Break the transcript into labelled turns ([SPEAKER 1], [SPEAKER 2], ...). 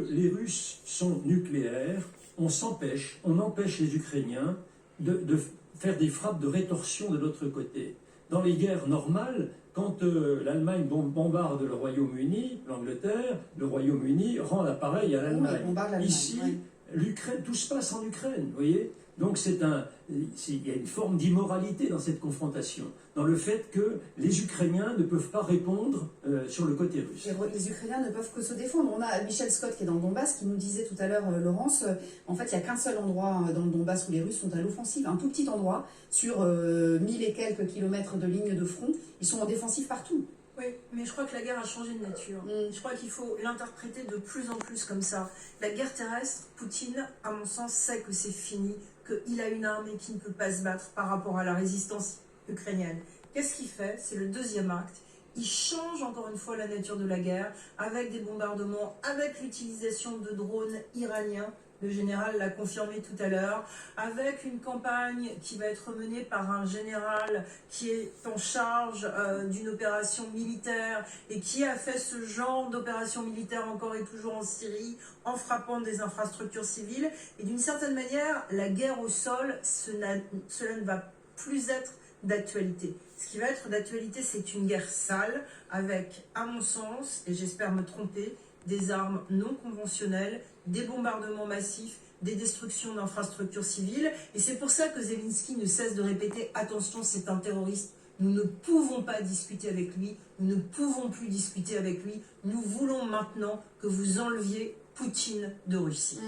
[SPEAKER 1] les Russes sont nucléaires, on empêche les Ukrainiens de faire des frappes de rétorsion de l'autre côté. Dans les guerres normales, quand l'Allemagne bombarde le Royaume-Uni, l'Angleterre, le Royaume-Uni rend l'appareil à l'Allemagne. Ici, l'Ukraine, tout se passe en Ukraine, vous voyez. Donc il y a une forme d'immoralité dans cette confrontation, dans le fait que les Ukrainiens ne peuvent pas répondre sur le côté russe.
[SPEAKER 2] Les Ukrainiens ne peuvent que se défendre. On a Michel Scott qui est dans le Donbass qui nous disait tout à l'heure, Laurence, en fait il n'y a qu'un seul endroit dans le Donbass où les Russes sont à l'offensive, un tout petit endroit, sur 1000 et quelques kilomètres de ligne de front, ils sont en défensive partout.
[SPEAKER 3] Oui, mais je crois que la guerre a changé de nature. Je crois qu'il faut l'interpréter de plus en plus comme ça. La guerre terrestre, Poutine, à mon sens, sait que c'est fini, qu'il a une armée qui ne peut pas se battre par rapport à la résistance ukrainienne. Qu'est-ce qu'il fait? C'est le deuxième acte. Il change encore une fois la nature de la guerre, avec des bombardements, avec l'utilisation de drones iraniens. Le général l'a confirmé tout à l'heure, avec une campagne qui va être menée par un général qui est en charge d'une opération militaire et qui a fait ce genre d'opération militaire encore et toujours en Syrie, en frappant des infrastructures civiles. Et d'une certaine manière, la guerre au sol, cela ne va plus être d'actualité. Ce qui va être d'actualité, c'est une guerre sale, avec, à mon sens, et j'espère me tromper, des armes non conventionnelles, des bombardements massifs, des destructions d'infrastructures civiles. Et c'est pour ça que Zelensky ne cesse de répéter « Attention, c'est un terroriste, nous ne pouvons pas discuter avec lui, nous ne pouvons plus discuter avec lui, nous voulons maintenant que vous enleviez Poutine de Russie ».